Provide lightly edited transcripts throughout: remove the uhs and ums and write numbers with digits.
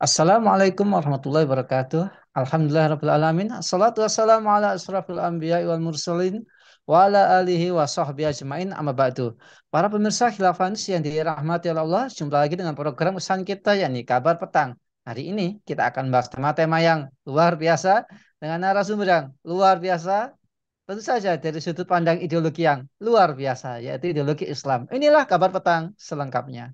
Assalamualaikum warahmatullahi wabarakatuh. Alhamdulillahirabbil alamin. Assalatu wassalamu ala asrafil anbiya'i wal mursalin wa ala alihi wa sahbihi ajmain amma ba'du. Para pemirsa Khilafans yang dirahmati oleh Allah, jumpa lagi dengan program kesan kita yakni Kabar Petang. Hari ini kita akan bahas tema-tema yang luar biasa dengan narasumber yang luar biasa. Tentu saja dari sudut pandang ideologi yang luar biasa yaitu ideologi Islam. Inilah Kabar Petang selengkapnya.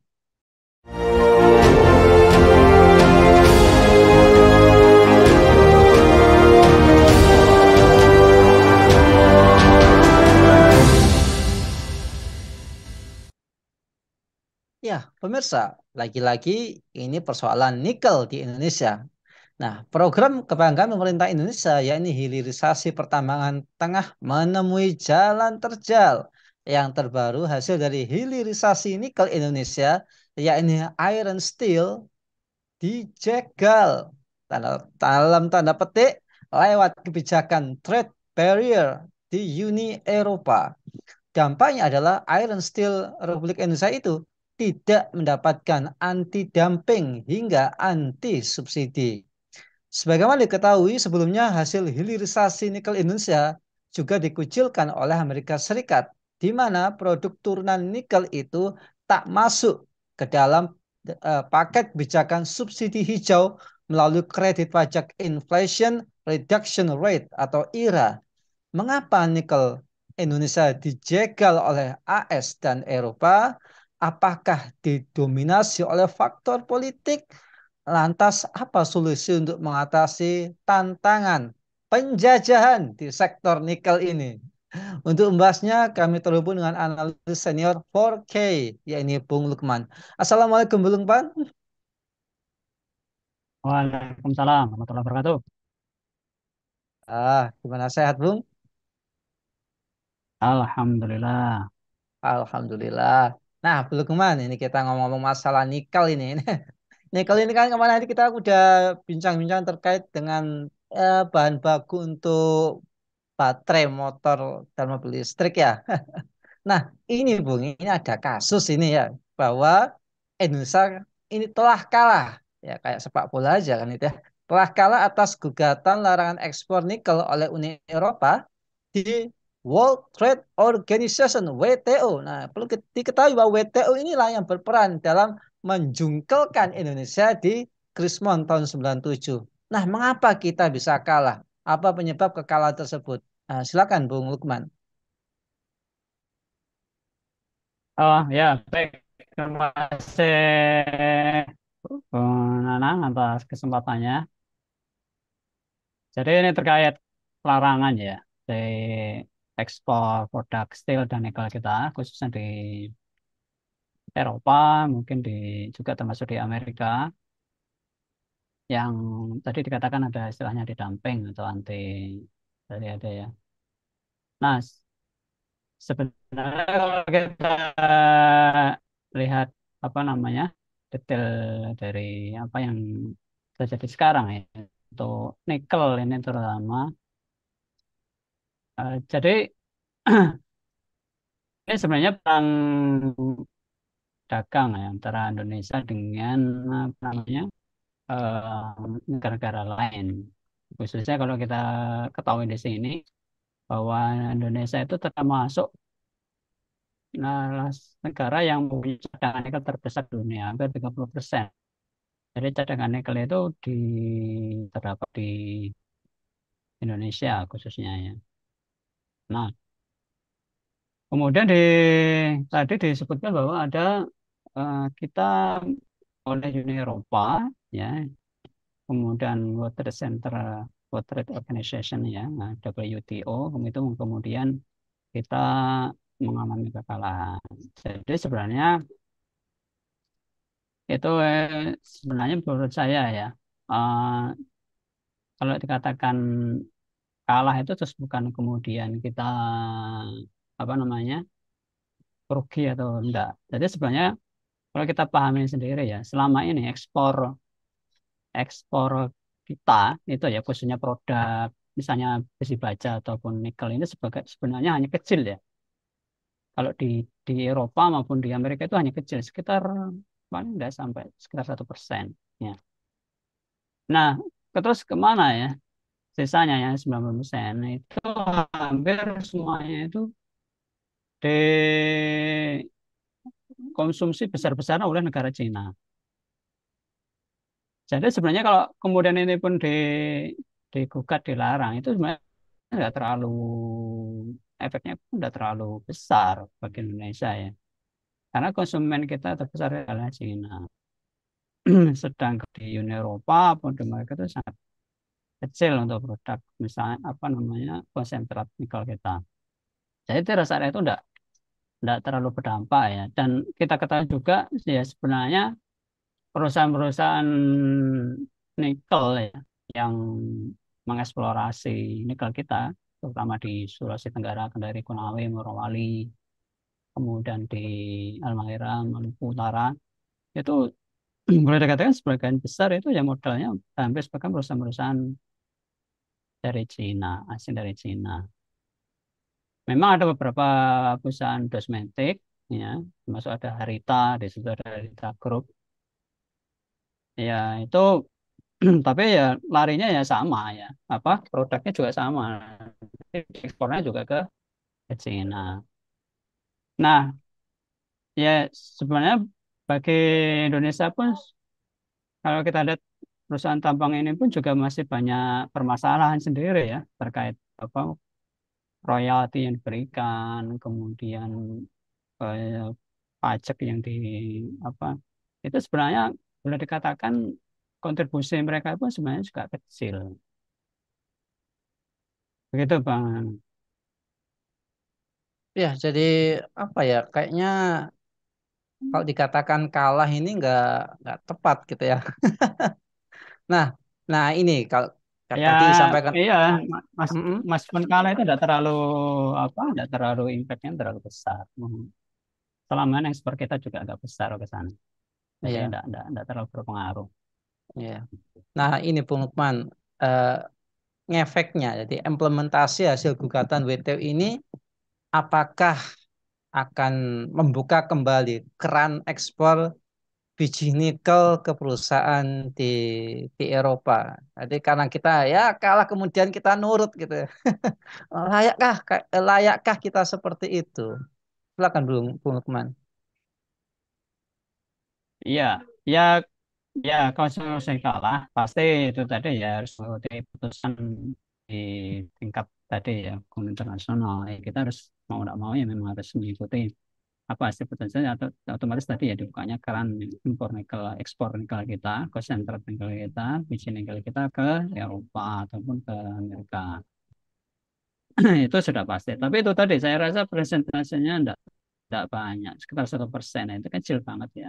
Ya, pemirsa, lagi-lagi ini persoalan nikel di Indonesia. Nah, program kebanggaan pemerintah Indonesia yakni hilirisasi pertambangan tengah menemui jalan terjal. Yang terbaru hasil dari hilirisasi nikel Indonesia yakni iron steel dijegal dalam tanda petik lewat kebijakan trade barrier di Uni Eropa. Dampaknya adalah iron steel Republik Indonesia itu tidak mendapatkan anti-dumping hingga anti-subsidi. Sebagaimana diketahui sebelumnya hasil hilirisasi nikel Indonesia juga dikucilkan oleh Amerika Serikat, di mana produk turunan nikel itu tak masuk ke dalam paket kebijakan subsidi hijau melalui kredit pajak Inflation Reduction Rate atau IRA. Mengapa nikel Indonesia dijegal oleh AS dan Eropa? Apakah didominasi oleh faktor politik? Lantas, apa solusi untuk mengatasi tantangan penjajahan di sektor nikel ini? Untuk membahasnya, kami terhubung dengan analis senior 4K, yaitu Bung Lukman. Assalamualaikum, Bung Lukman. Waalaikumsalam warahmatullahi wabarakatuh. Gimana sehat, Bung? Alhamdulillah. Alhamdulillah. Nah, belum kemana ini kita ngomong-ngomong masalah nikel ini. Nikel ini kan kemarin tadi kita udah bincang-bincang terkait dengan bahan baku untuk baterai motor dan mobil listrik ya. Nah, ini Bung, ini ada kasus ini ya bahwa Indonesia ini telah kalah ya kayak sepak bola aja kan itu ya. Telah kalah atas gugatan larangan ekspor nikel oleh Uni Eropa di World Trade Organization WTO. Nah, perlu diketahui bahwa WTO inilah yang berperan dalam menjungkelkan Indonesia di Krismon tahun 97. Nah, mengapa kita bisa kalah? Apa penyebab kekalahan tersebut? Nah, silakan Bung Lukman. Oh ya, baik. Terima kasih Bung Nanang atas kesempatannya. Jadi ini terkait larangan ya di ekspor produk steel dan nikel kita, khususnya di Eropa, mungkin juga termasuk di Amerika, yang tadi dikatakan ada istilahnya di dumping atau anti tadi ada ya. Nah, sebenarnya kalau kita lihat apa namanya detail dari apa yang terjadi sekarang ya untuk nikel ini terutama, jadi ini sebenarnya perang dagang ya antara Indonesia dengan apa namanya negara-negara lain, khususnya kalau kita ketahui di sini bahwa Indonesia itu termasuk negara yang punya cadangan nikel terbesar di dunia, hampir 30%. Jadi cadangan nikel itu terdapat di Indonesia khususnya ya. Nah, kemudian tadi disebutkan bahwa ada kita oleh Uni Eropa ya, kemudian World Trade Organization ya, nah, WTO, kemudian kita mengalami kekalahan. Jadi sebenarnya itu sebenarnya menurut saya ya, eh, kalau dikatakan kalah itu terus bukan kemudian kita apa namanya rugi atau enggak. Jadi sebenarnya kalau kita pahami sendiri ya, selama ini ekspor kita itu ya khususnya produk misalnya besi baja ataupun nikel ini sebenarnya hanya kecil ya. Kalau di Eropa maupun di Amerika itu hanya kecil, sekitar paling enggak sampai sekitar 1%. Ya. Nah, terus kemana ya? Sisanya yang 90% itu hampir semuanya itu dikonsumsi besar-besaran oleh negara Cina. Jadi sebenarnya kalau kemudian ini pun digugat dilarang itu sebenarnya nggak terlalu efeknya pun nggak terlalu besar bagi Indonesia ya. Karena konsumen kita terbesar adalah Cina. Sedangkan di Uni Eropa pun di mereka itu sangat kecil untuk produk misalnya apa namanya konsentrat nikel kita. Jadi itu rasanya itu enggak terlalu berdampak ya. Dan kita ketahui juga ya sebenarnya perusahaan-perusahaan nikel ya yang mengeksplorasi nikel kita, terutama di Sulawesi Tenggara, Kendari, Konawe, Morowali, kemudian di Halmahera, Maluku Utara, itu boleh dikatakan sebagian besar itu ya modalnya hampir sebagian perusahaan-perusahaan dari Cina, asing dari Cina. Memang ada beberapa perusahaan kosmetik, ya, termasuk ada Harita, di situ ada Harita Group. Ya, itu tapi ya larinya ya sama ya. Apa produknya juga sama. Ekspornya juga ke Cina. Nah, ya sebenarnya bagi Indonesia pun kalau kita lihat perusahaan tambang ini pun juga masih banyak permasalahan sendiri ya terkait apa royalti yang diberikan, kemudian eh, pajak yang di apa itu sebenarnya boleh dikatakan kontribusi mereka pun sebenarnya juga kecil. Begitu Bang. Ya, jadi apa ya? Kayaknya kalau dikatakan kalah ini nggak tepat gitu ya. Nah, nah ini kalau Ya, tadi disampaikan, iya, Mas mm-mm, Mas Penkala itu tidak terlalu apa, tidak terlalu impactnya terlalu besar. Selama ini ekspor kita juga agak besar ke sana, jadi iya, tidak terlalu berpengaruh. iya. Nah, ini Bung Lukman, eh, ngefeknya, jadi implementasi hasil gugatan WTO ini, apakah akan membuka kembali keran ekspor biji nikel ke perusahaan di Eropa. Jadi karena kita ya kalah kemudian kita nurut gitu. Layakkah kita seperti itu? Silakan Bung Lukman. Iya, ya, ya, kalau saya kalah, pasti itu tadi ya harus mengikuti putusan di tingkat tadi ya, hukum internasional. Ya, kita harus mau tidak mau ya memang harus mengikuti apa hasil putusannya atau otomatis tadi ya dibukanya keran impor nikel, ekspor nikel kita, konsentrat nikel kita, biji nikel kita ke Eropa ataupun ke Amerika. Itu sudah pasti. Tapi itu tadi saya rasa presentasenya enggak banyak, sekitar 1%. Itu kecil banget ya.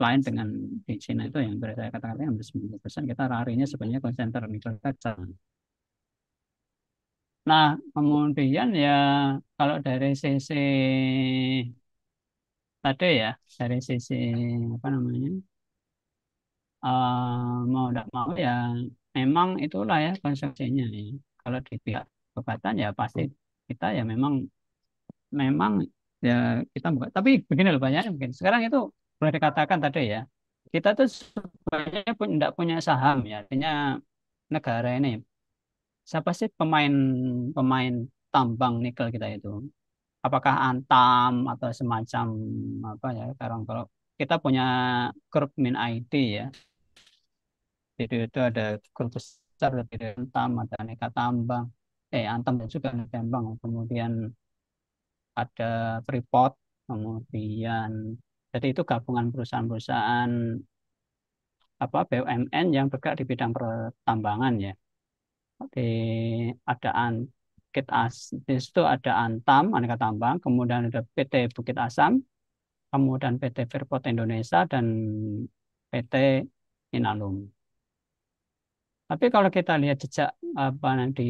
Lain dengan di Cina itu yang saya katakan tadi hampir 90%, kita larinya sebenarnya konsentrat nikel kaca. Nah, kemudian ya kalau dari sisi tadi ya, dari sisi apa namanya, mau tidak mau ya memang itulah ya konsekuensinya ya. Kalau di pihak kekuatan ya pasti kita ya memang memang ya kita bukan. Tapi begini loh banyak mungkin sekarang itu boleh dikatakan tadi ya kita tuh sebenarnya pun tidak punya saham ya artinya negara ini siapa sih pemain pemain tambang nikel kita itu apakah Antam atau semacam apa ya sekarang kalau kita punya grup Min IT ya jadi itu ada grup besar dari Antam ada Aneka Tambang Antam dan juga Aneka Tambang kemudian ada Freeport, kemudian jadi itu gabungan perusahaan-perusahaan apa BUMN yang bergerak di bidang pertambangan ya. Di ada Bukit As, di situ ada Antam, Aneka Tambang, kemudian ada PT Bukit Asam, kemudian PT Freeport Indonesia dan PT Inalum. Tapi kalau kita lihat jejak apa di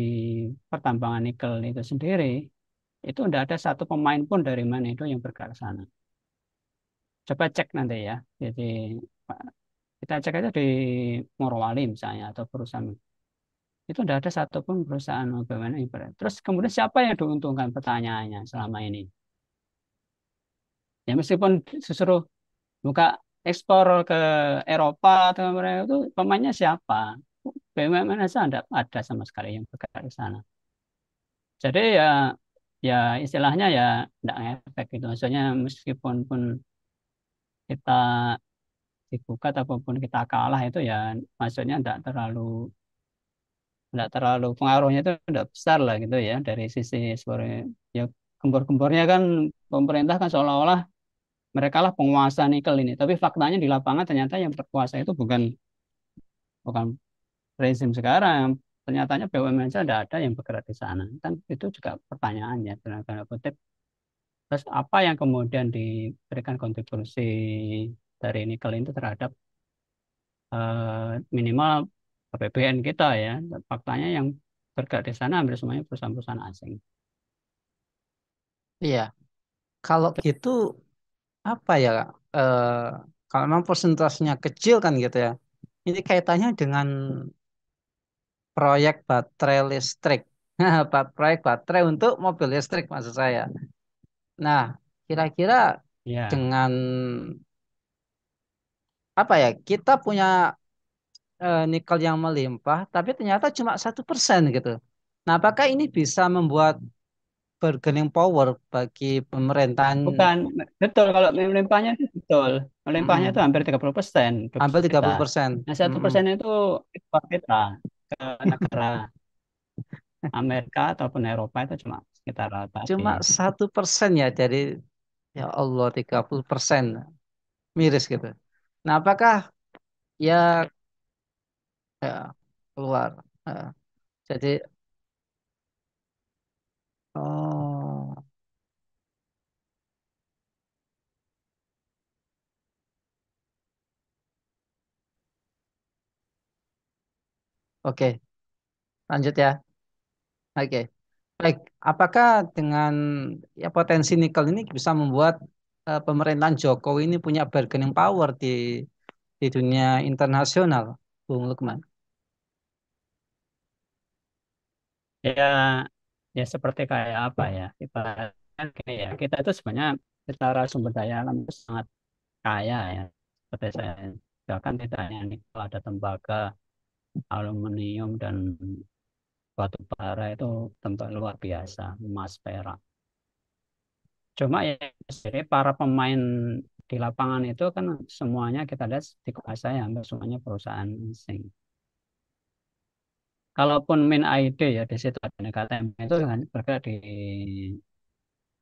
pertambangan nikel itu sendiri, itu tidak ada satu pemain pun dari mana itu yang bergerak ke sana. Coba cek nanti ya. Jadi kita cek aja di Morowali misalnya atau perusahaan itu tidak ada satupun perusahaan BUMN yang terus kemudian siapa yang diuntungkan pertanyaannya selama ini? Ya meskipun disuruh buka ekspor ke Eropa atau mereka itu pemainnya siapa? BUMN saja ada sama sekali yang bergerak di sana. Jadi ya ya istilahnya ya tidak ngefek gitu. Maksudnya meskipun pun kita dibuka ataupun kita kalah itu ya maksudnya tidak terlalu pengaruhnya itu tidak besar lah gitu ya dari sisi sebagai ya gembor-gembornya kan pemerintah kan seolah-olah mereka lah penguasa nikel ini. Tapi faktanya di lapangan ternyata yang berkuasa itu bukan bukan rezim sekarang. Ternyatanya BUMN saja ada yang bergerak di sana. Kan itu juga pertanyaannya dalam tanda kutip. Terus apa yang kemudian diberikan kontribusi dari nikel itu terhadap minimal APBN kita ya. Faktanya yang bergerak di sana hampir semuanya perusahaan-perusahaan asing. Iya, kalau gitu apa ya? eh, Kalau memang persentasenya kecil kan gitu ya. Ini kaitannya dengan proyek baterai listrik. Proyek baterai untuk mobil listrik maksud saya. Nah, kira-kira Ya, dengan apa ya? Kita punya nikel yang melimpah, tapi ternyata cuma 1% gitu. Nah, apakah ini bisa membuat bargaining power bagi pemerintahan bukan betul kalau melimpahnya itu betul. Melimpahnya itu mm, hampir 30% hampir produksi kita. 30%? Nah, satu Mm-mm. persen itu ekspor kita ke negara Amerika ataupun Eropa itu cuma sekitar tadi. Cuma 1% ya dari ya Allah 30% miris gitu. Nah, apakah ya, ya keluar? Eh, jadi oh oke lanjut ya. Oke. Baik, apakah dengan ya potensi nikel ini bisa membuat pemerintahan Jokowi ini punya bargaining power di dunia internasional, Bung Lukman? Ya, ya seperti kayak apa ya? Kita kan gini ya, kita itu sebenarnya secara sumber daya alam itu sangat kaya ya. Seperti saya bahkan tidak hanya nikel, ada tembaga, aluminium dan batu bara itu tempat luar biasa, emas, perak. Cuma ya jadi para pemain di lapangan itu kan semuanya kita lihat dikuasai hampir semuanya perusahaan asing. Kalaupun Min ID ya di situ ada KTM itu kan bergerak di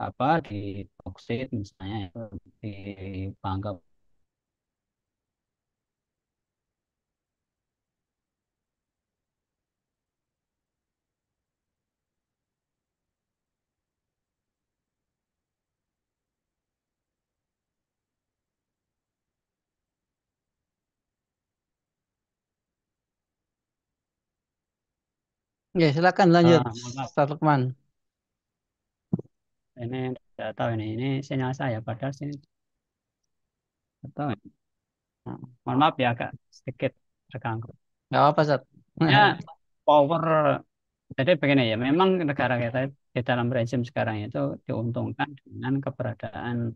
apa di boksit misalnya itu di Bangka. Ya, silakan lanjut, Mohon maaf, Ustaz Lukman. ini tidak tahu ini sinyal saya padahal sini tidak tahu. Nah, mohon maaf ya agak sedikit terganggu. Nggak apa-apa, Ustaz. Ya power jadi begini ya memang negara kita di dalam rezim sekarang itu diuntungkan dengan keberadaan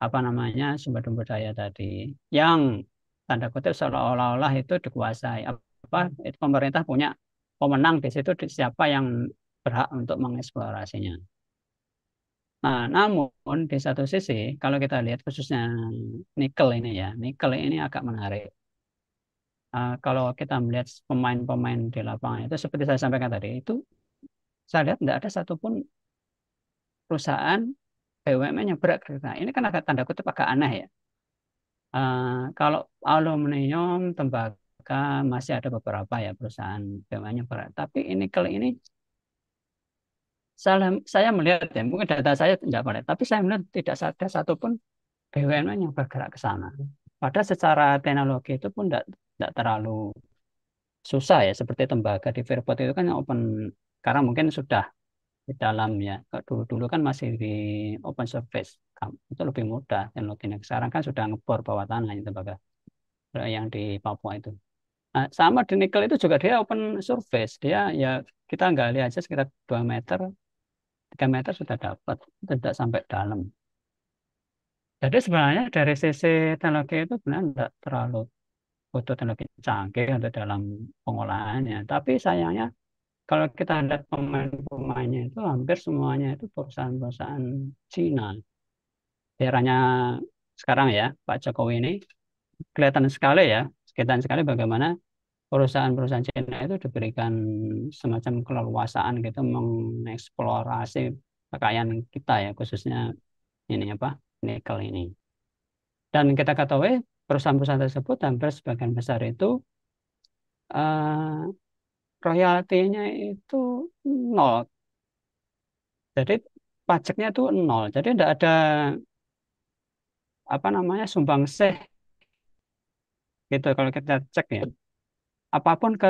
apa namanya sumber-sumber daya tadi yang tanda kutip seolah-olah itu dikuasai apa itu pemerintah punya pemenang di situ siapa yang berhak untuk mengeksplorasinya. Nah, namun di satu sisi kalau kita lihat khususnya nikel ini ya, nikel ini agak menarik. Kalau kita melihat pemain-pemain di lapangan itu seperti saya sampaikan tadi itu saya lihat tidak ada satupun perusahaan BUMN yang berat. Nah, ini kan agak tanda kutip agak aneh ya. Kalau aluminium, tembaga masih ada beberapa ya perusahaan BUMN yang berat. Tapi ini kali ini saya melihat ya, mungkin data saya tidak valid, tapi saya melihat tidak ada satupun BUMN yang bergerak ke sana. Padahal secara teknologi itu pun tidak terlalu susah ya, seperti tembaga di Freeport itu kan open, sekarang mungkin sudah di dalam ya. Kalau dulu-dulu kan masih di open surface, itu lebih mudah teknologinya. Sekarang kan sudah ngebor bawah tanah itu tembaga yang di Papua itu. Nah, sama di nikel itu juga dia open surface. Dia ya kita gali aja sekitar 2 meter, 3 meter sudah dapat. Tidak sampai dalam. Jadi sebenarnya dari sisi teknologi itu benar tidak terlalu. butuh teknologi canggih untuk dalam pengolahannya. Tapi sayangnya kalau kita lihat pemain-pemainnya itu hampir semuanya itu perusahaan-perusahaan Cina. Daerahnya sekarang ya, Pak Jokowi ini kelihatan sekali bagaimana perusahaan-perusahaan Cina itu diberikan semacam keleluasaan gitu mengeksplorasi kekayaan kita ya, khususnya ini apa, nikel ini. Dan kita ketahui perusahaan-perusahaan tersebut hampir sebagian besar itu eh, royaltinya itu nol. Jadi pajaknya itu nol. Jadi tidak ada apa namanya sumbangsih gitu kalau kita cek ya. Apapun ke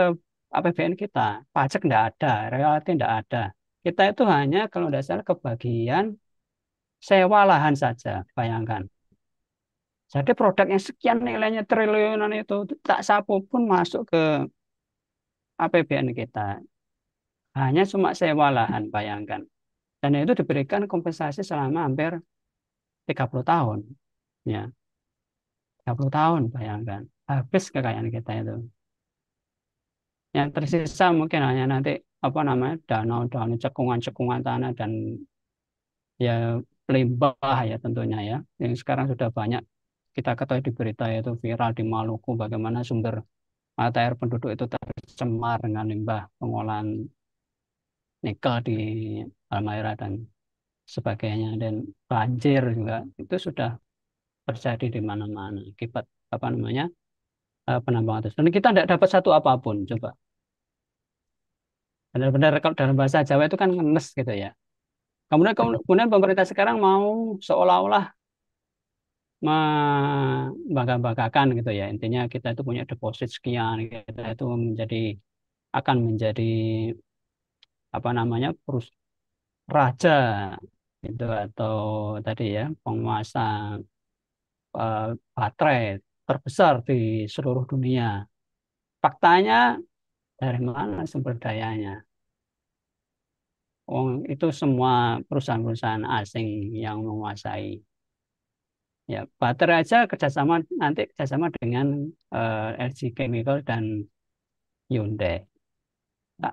APBN kita, pajak tidak ada, royalti tidak ada. Kita itu hanya kalau tidak salah kebagian sewa lahan saja, bayangkan. Jadi produk yang sekian nilainya triliunan itu tak sapu pun masuk ke APBN kita. Hanya cuma sewa lahan, bayangkan. Dan itu diberikan kompensasi selama hampir 30 tahun. Ya, 30 tahun, bayangkan. Habis kekayaan kita itu. Yang tersisa mungkin hanya nanti apa namanya danau-danau cekungan-cekungan tanah dan ya limbah ya tentunya ya. Yang sekarang sudah banyak kita ketahui di berita itu viral di Maluku bagaimana sumber mata air penduduk itu tercemar dengan limbah pengolahan nikel di Halmahera dan sebagainya dan banjir juga itu sudah terjadi di mana-mana akibat apa namanya penambangan tersebut. Dan kita tidak dapat satu apapun coba. Benar-benar kalau dalam bahasa Jawa itu kan ngenes gitu ya. Kemudian pemerintah sekarang mau seolah-olah membangga-banggakan gitu ya. Intinya kita itu punya deposit sekian, kita itu akan menjadi apa namanya raja itu atau tadi ya penguasa eh, baterai terbesar di seluruh dunia. Faktanya dari mana sumber dayanya? Oh, itu semua perusahaan-perusahaan asing yang menguasai. Ya, baterai aja kerjasama dengan LG Chemical dan Hyundai. Nah,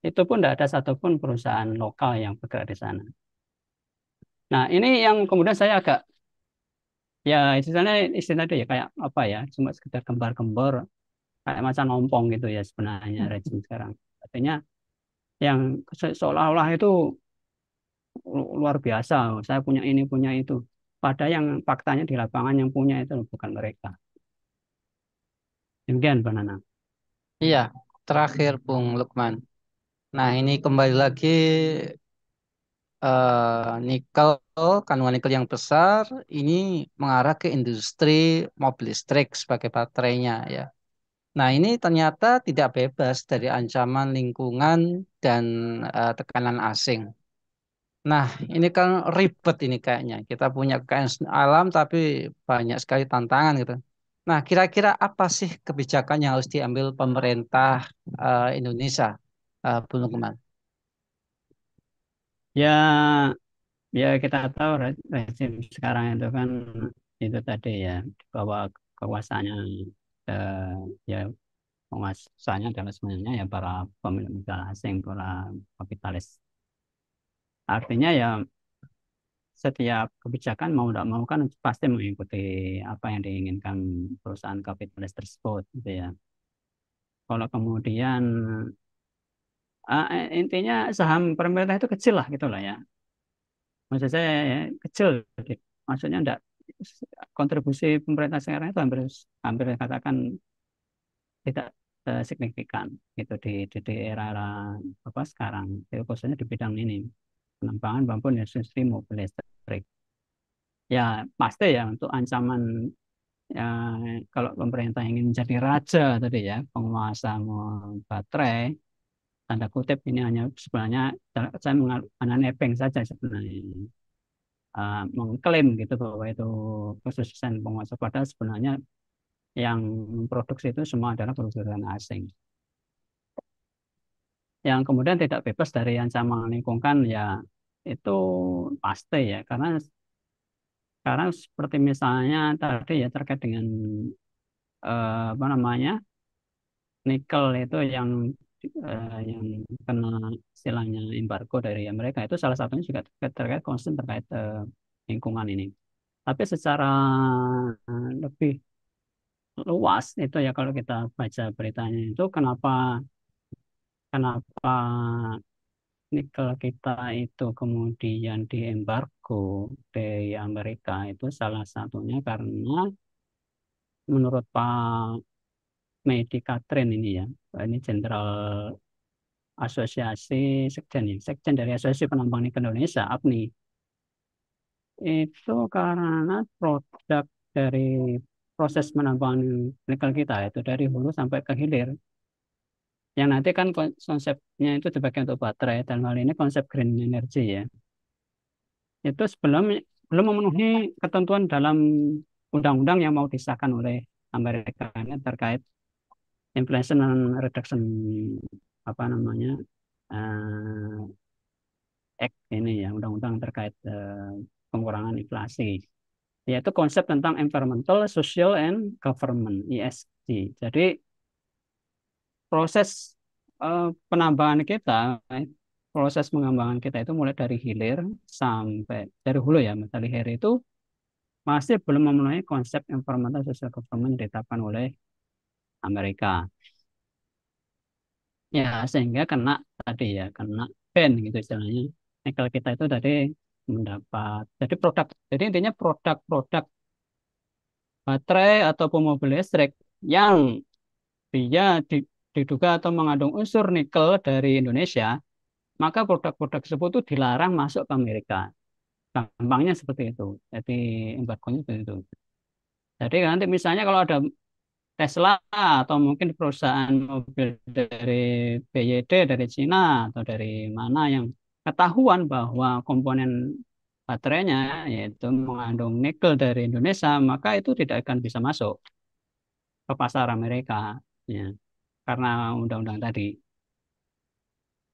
itu pun tidak ada satupun perusahaan lokal yang bergerak di sana. Nah, ini yang kemudian saya agak ya istilahnya itu ya kayak apa ya, cuma sekedar gembar-gembor kayak macam ompong gitu ya sebenarnya rezim sekarang. Artinya yang seolah-olah itu luar biasa. Saya punya ini punya itu. Padahal yang faktanya di lapangan yang punya itu bukan mereka. Demikian, Pak Nana. Iya, terakhir Bung Lukman. Nah, ini kembali lagi nikel, kandungan nikel yang besar ini mengarah ke industri mobil listrik sebagai baterainya ya. Nah, ini ternyata tidak bebas dari ancaman lingkungan dan tekanan asing. Nah, ini kan ribet ini kayaknya. Kita punya kekayaan alam tapi banyak sekali tantangan gitu. Nah, kira-kira apa sih kebijakan yang harus diambil pemerintah Indonesia, Bu Lukman? Ya, ya kita tahu rezim sekarang itu kan itu tadi ya di bawah kekuasaannya eh, ya penguasanya adalah sebenarnya ya para pemilik modal asing, para kapitalis. Artinya ya setiap kebijakan mau tidak mau kan pasti mengikuti apa yang diinginkan perusahaan kapitalis tersebut gitu ya. Kalau kemudian intinya saham pemerintah itu kecil lah gitu lah ya. Maksud saya ya, kecil. Maksudnya enggak kontribusi pemerintah sekarang itu hampir hampir katakan tidak signifikan gitu di era apa sekarang. Itu khususnya di bidang ini pengembangan maupun industri mobil listrik. Ya pasti ya untuk ancaman ya, kalau pemerintah ingin menjadi raja tadi ya penguasa baterai tanda kutip ini hanya sebenarnya saya mengenai nepeng saja sebenarnya mengklaim gitu bahwa itu kesuksesan penguasa padahal sebenarnya yang memproduksi itu semua adalah perusahaan asing yang kemudian tidak bebas dari ancaman lingkungan ya itu pasti ya karena sekarang seperti misalnya tadi ya terkait dengan apa namanya, nikel itu yang kena istilahnya embargo dari Amerika, itu salah satunya juga terkait concern terkait lingkungan ini. Tapi secara lebih luas itu ya, kalau kita baca beritanya itu, kenapa kenapa nikel kita itu kemudian diembargo dari Amerika, itu salah satunya karena menurut Pak Medi Katrin ini ya, ini Jenderal Asosiasi Sekjen ya, Sekjen dari Asosiasi Penambang Nikel Indonesia, APNI, itu karena produk dari proses penambangan nikel kita itu dari hulu sampai ke hilir, yang nanti kan konsepnya itu dipakai untuk baterai, dan hal ini konsep green energy ya, itu sebelum belum memenuhi ketentuan dalam undang-undang yang mau disahkan oleh Amerika ini terkait Inflation and Reduction, apa namanya, eh, Act ini ya, undang-undang terkait pengurangan inflasi, yaitu konsep tentang Environmental, Social, and Government (ESG). Jadi proses penambangan kita, proses pengembangan kita itu mulai dari hilir sampai dari hulu ya, dari hilir itu masih belum memenuhi konsep Environmental, Social, Government yang ditetapkan oleh Amerika. Ya, sehingga kena tadi ya, kena ban gitu istilahnya. Nikel kita itu tadi mendapat, jadi intinya produk-produk baterai ataupun mobil listrik yang dia diduga atau mengandung unsur nikel dari Indonesia, maka produk-produk tersebut itu dilarang masuk ke Amerika. Gampangnya seperti itu. Jadi embargonya seperti itu. Jadi nanti misalnya kalau ada Tesla atau mungkin perusahaan mobil dari BYD dari Cina atau dari mana yang ketahuan bahwa komponen baterainya yaitu mengandung nikel dari Indonesia, maka itu tidak akan bisa masuk ke pasar Amerika ya, karena undang-undang tadi.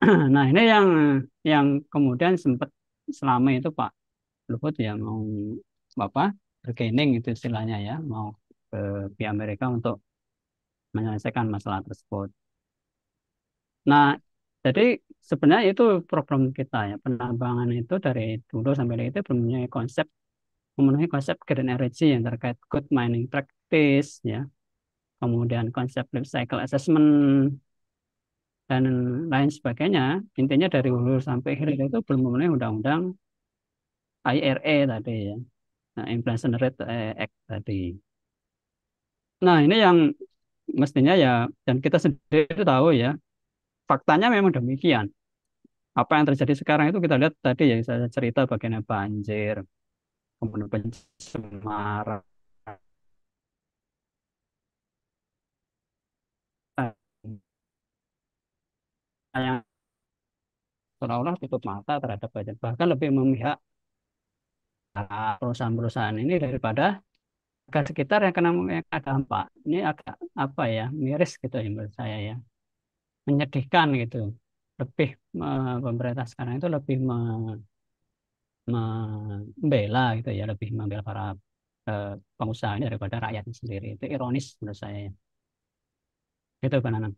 Nah, ini yang kemudian sempat selama itu Pak Luhut ya mau Bapak bergening itu istilahnya ya, mau ke pihak Amerika untuk menyelesaikan masalah tersebut. Nah, jadi sebenarnya itu problem kita ya, penambangan itu dari dulu sampai dari itu belum memenuhi konsep green energy yang terkait good mining practice ya, kemudian konsep life cycle assessment dan lain sebagainya. Intinya dari hulu sampai hilir itu belum memenuhi undang-undang IRA tadi ya, nah, Inflation Rate Act tadi. Nah, ini yang mestinya ya, dan kita sendiri tahu ya, faktanya memang demikian. Apa yang terjadi sekarang itu kita lihat tadi ya, saya cerita bagaimana banjir, kemudian pencemaran yang seolah-olah tutup mata terhadap banjir, bahkan lebih memihak perusahaan-perusahaan ini daripada warga sekitar yang kena, yang ada dampak. Ini agak apa ya, miris gitu ya menurut saya ya, menyedihkan gitu. Lebih pemerintah sekarang itu lebih membela gitu ya, lebih membela para eh, pengusaha ini daripada rakyatnya sendiri. Itu ironis menurut saya ya. Gitu Pak Nanang.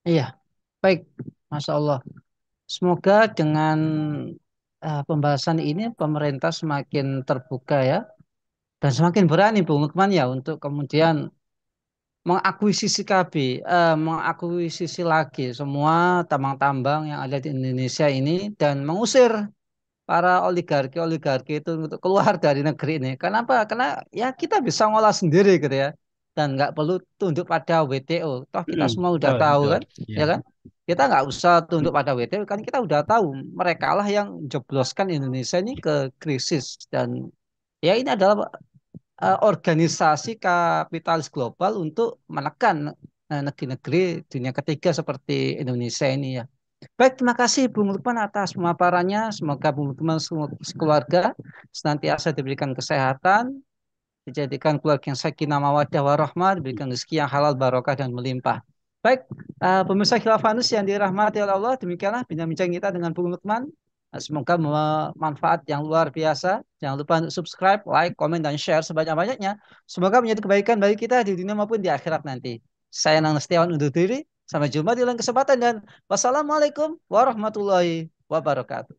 Iya, baik, Masya Allah. Semoga dengan pembahasan ini pemerintah semakin terbuka ya dan semakin berani Bung Lukman ya untuk kemudian mengakuisisi KB, mengakuisisi lagi semua tambang-tambang yang ada di Indonesia ini dan mengusir para oligarki-oligarki itu untuk keluar dari negeri ini. Kenapa? Karena ya kita bisa ngolah sendiri gitu ya. Dan nggak perlu tunduk pada WTO. Toh kita semua udah Betul, tahu betul. kan, Ya. ya kan? Kita nggak usah tunduk Mm, pada WTO kan kita udah tahu mereka lah yang jebloskan Indonesia ini ke krisis dan ya ini adalah organisasi kapitalis global untuk menekan negeri-negeri dunia ketiga seperti Indonesia ini ya. Baik, terima kasih Bung Lukman atas pemaparannya. Semoga Bung Lukman sekeluarga senantiasa diberikan kesehatan, dijadikan keluarga yang sakinah mawaddah warahmah, diberikan rezeki yang halal barokah dan melimpah. Baik, pemirsa Khilafah Nus yang dirahmati oleh Allah, demikianlah bincang-bincang kita dengan Bung Lukman. Nah, semoga bermanfaat yang luar biasa. Jangan lupa untuk subscribe, like, komen, dan share sebanyak-banyaknya. Semoga menjadi kebaikan bagi kita di dunia maupun di akhirat nanti. Saya Nang Setiawan undur diri. Sampai jumpa di lain kesempatan dan wassalamualaikum warahmatullahi wabarakatuh.